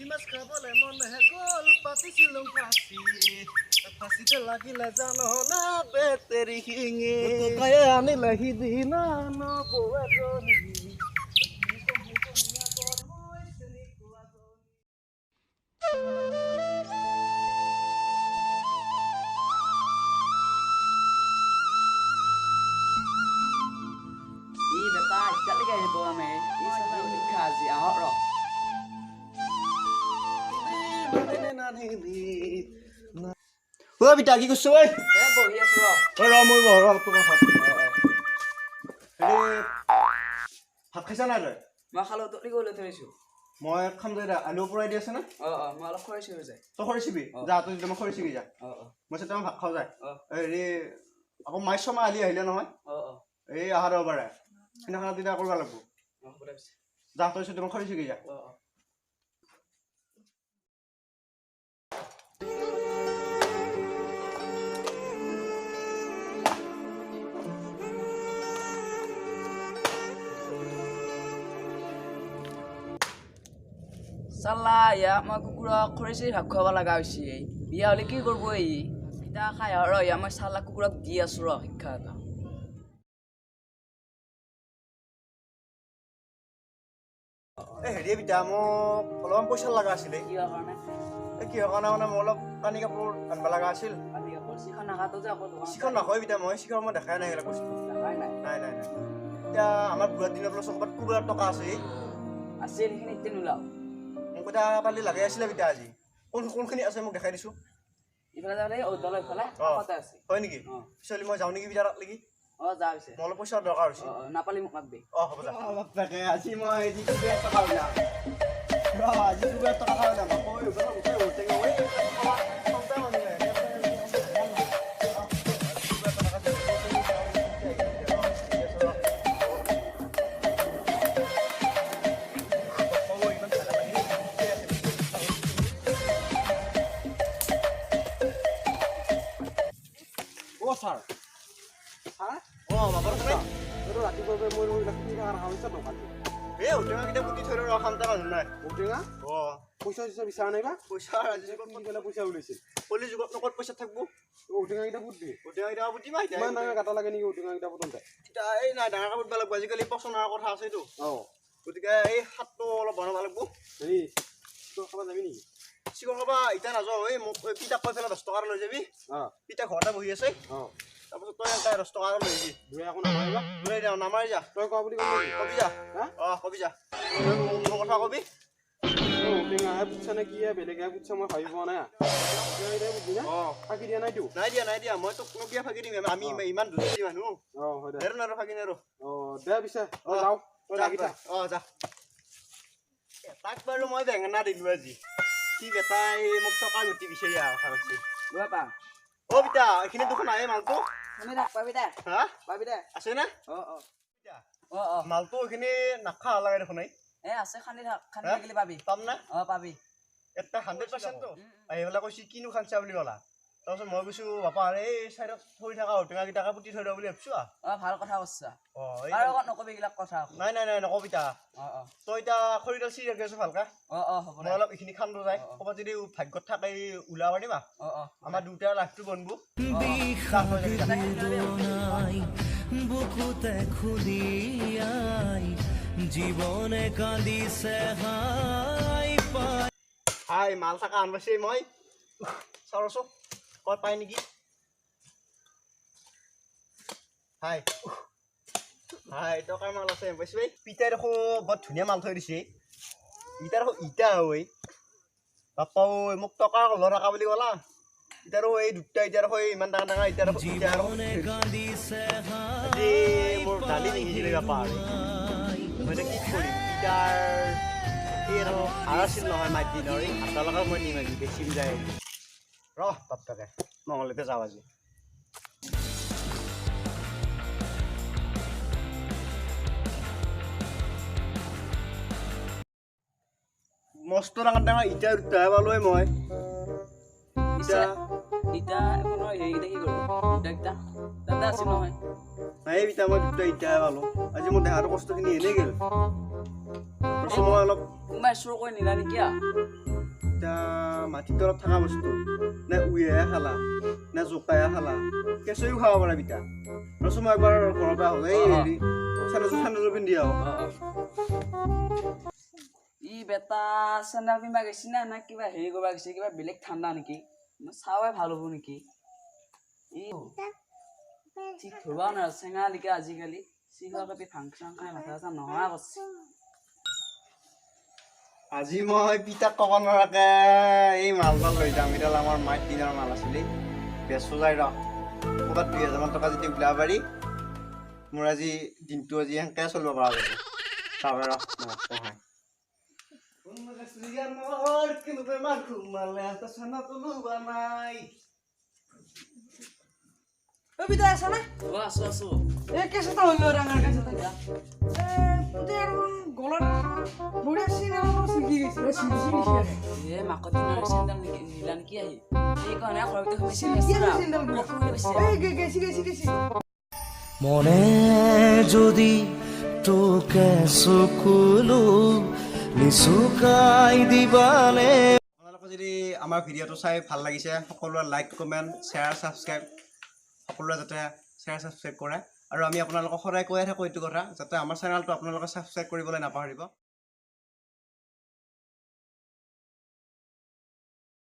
মাছ খাবলৈ মনহে গ'ল পাতিছিলোঁ ফাঁচিতে লাগিলে জানো না বেটেৰী শিঙি ককায়ে আনিলে সিদিনা নবৌ এজনী বিটা কি কৰিছো ঐ বহি আছো মই ভাত খাইছা নাই তই মই খালো তই গ'লে থৈছো মই খাম যে আলু পৰাই দি আছে না মই অলপ খৰাইছো হৈ যায় তই খৰিচিবি যা তই মই খৰিচিবি যা মই তোমাৰ ভাত খাওঁ যায় হেৰি আকৌ মাছ ছমা আলি আহিলে নহয় এই অহা দেওবাৰে সেইদিনাখন তেতিয়া কৰিব লাগিব যা তই তোমাৰ খৰিচিবি যা চাল্লা ইয়া মই কুকুৰক খৰিচি ভাত খুৱাব লগা হৈছে বিয়া হ'লে কি কৰিব এতিয়া খাই ৰ ইয়া মই চাল্লা কুকুৰক দি আছো ৰ শিক্ষা এটা হেৰি বিটা মোক অলপমান পইচা লগা আছিলে কিহৰ কাৰণে কিহৰ কাৰণে মানে মোৰ অলপ কানি কাপোৰ আনিব লগা আছিল চিখন নাখাতো যে আকৌ চিখন নকয় বিটা মই চিখন মই দেখাই নাই এইবিলাক বস্তু নাই নাই নাই নাই নাই এতিয়া আমাৰ বুঢ়াৰ দিনৰ পৰা চবত কুকুৰাৰ টকা আছে আছে সেইখিনি এতিয়া নোলাও মোক এতিয়া কালি লাগে আছিলে বিটা আজি কোনখিনি আছে মোক দেখাই দিছোঁ ইফালে যাওঁ দেই দলৰ ইফালে কাষতে আছে হয় নেকি পিছলি মই যাওঁ নেকি বিটা তাত লাগি যা পিছে মই অলপ পইচা দৰকাৰ হৈছে নাপালি মোক মাতবি হ'ব যা বাপেকে আজি মই যি কুকুৰাৰ টকা ওলাম আজি কুকুৰাৰ টকা ওলাম আকৌ ছাৰ ৰাতিপুৱা মই এই ঔটেঙাকেইটা পুতি থৈ ৰ খামটা মানুহ নাই ঔটেঙা পইচা চইচা বিচাৰা নাই বা পইচা পইচা ওলাইছিল পলি যুগত ক'ত পইচা থাকবো ঔটেঙাকেইটা পুতবি ঔটেঙাকেইটা পুতিবা ইমান ডাঙৰ কাটা লাগে নেকি ঔটেঙাকেইটা পুতোঁতে এতিয়া এই নাই ডাঙৰ কাপোৰ লাগিব আজিকালি পচন্দৰ কথা আছেতো গতিকে এই হাতটো অলপ বনাব লাগিব হেৰি খাব যাবি নেকি চিকন খাবা এতিয়া নাযাওঁ এই মোক পিতা কৈ পেলাই 10 টকা লৈ যাবি পিতা ঘৰতে বহি আছে তাৰপিছত তই এটা 10 টকা লৈ যাবি দুই আকৌ নামাৰিবা লৈ যাওঁ নামাৰি যা তই কোৱা বুলি কবি যা কবি যা মোৰ কথা কবি ঔটেঙাহে পুতছা নে কি বেলেগে পুতছা মই ভাবি পোৱা নাই ফাঁকি দিয়া নাইতো নাই দিয়া মই তোক কিয় ফাঁকি দিম আমি ইমান দুজনী মানুহ নেৰো নেৰো ফাঁকি নেৰো দে পিছে যাওঁ যা তাক বাৰু মই বেঙেনা দিলো আজি কি বেটাই মোক টকা গুটি বিচাৰি অহা কথা কৈছে বিটা এইখিনি দেখোন আহে মালটো আছে না মালটো এইখিনি নাখা লাগে দেখোন আছে খানি থাকিলে পাবি পাম না পাবি এটা 100% তো আহি পেলাই কৈছি কিনো খানছা বুলি ক'লা তাৰপিছত মই কৈছো বাপা এই চাইডত থৈ থকা ঔটেঙাকেইটাকে পুতি থৈ দিওঁ বুলি ভাবিছো ভাল কথা কৈছা নকবি এইবিলাক কথা নাই নকবিতা তই এতিয়া খৰিডাল চিৰি ৰাখি আছো ভালকে মই অলপ এইখিনি খান্দো যায় ক'ৰবাত যদি ভাগ্যত থাকে ওলাব পাৰিবা আমাৰ দুটাৰ লাইফটো বনবো বুকুতে খুলিয়াই জীৱনে কান্দিছে হাই মাল থাকা আনবাইছে মই চাওঁচোন ক'ত পাই নেকি হাই টকাৰ মাল আছে পাইছো এই পিতাই দেখো বৰ ধুনীয়া মাল থৈ দিছে ইটা দেখো ইটা হয় বাপা ঐ মোক টকা লৈ থকা বুলি ক'লা ইটা দেখো এই দুটা ইটা দেখো ইমান ডাঙৰ ডাঙৰ ইটা দেখো আজি মোৰ দালি নিসিজিলে বাপা আৰু মই এতিয়া কি কৰিম ইটাৰ এই আৰু ভাড়া আছিল নহয় মাত দিনৰ এই হাতৰ লগত মই নিম আজি বেছি যায় ৰহ বাপেকে মঙলতে যাওঁ আজি মস্ত ডাঙৰ ডাঙৰ ইটা দুটা পালো মই ইটা আছিল নহয় নাই ইটা মই দুটা ইটা পালো আজি মোৰ দেহাটো কষ্টখিনি এনেই গ'ল মই অলপ কোনোবাই চুৰ কৰি নিলা নেকি এতিয়া মাটিৰ তলত থকা বস্তু নে উয়েহে খালা নে জোকায়ে খালা কেঁচুৱেও খাব পাৰে বিতা ৰচোন মই একবাৰ ঘৰৰ পৰা হ'লে এই হেৰি চেণ্ডেলযোৰ পিন্ধি আহোঁ ই বেটা চেণ্ডেল পিন্ধিবা গৈছি না কিবা হেৰি কৰিব গৈছে কিবা বেলেগ ঠাণ্ডা নেকি মই চাৱাই ভাল হ'ব নেকি ই ঠিক ধৰিব নোৱাৰে চেঙালিকে আজিকালি চিঘৰ কাপি ফাংচন খাই মাথা চাথা নোহোৱা কৰিছে আজি মই পিতাক ক'ব নোৱাৰাকে এই মালডাল লৈ যাম এইডাল আমাৰ মাইৰ দিনৰ মাল আছিলে বেচো যায় ৰ ক'ৰবাত 2000 টকা যদি ওলাব পাৰি মোৰ আজি দিনটো আজি সেনেকৈ চলিব পৰা যাব চাবা ৰ পঢ়াই আছো আছো মাকত চেণ্ডেল নিলা নেকি আহি সেইকাৰণে মনে যদি তোকে চকুলো নিচুকাই দিবানে আপোনালোকে যদি আমাৰ ভিডিঅ'টো চাই ভাল লাগিছে সকলোৱে লাইক কমেণ্ট শ্বেয়াৰ ছাবস্ক্ৰাইব সকলোৱে যাতে শ্বেয়াৰ ছাবস্ক্ৰাইব কৰে আৰু আমি আপোনালোকক সদায় কৈয়ে থাকোঁ এইটো কথা যাতে আমাৰ চেনেলটো আপোনালোকে ছাবস্ক্ৰাইব কৰিবলৈ নাপাহৰিব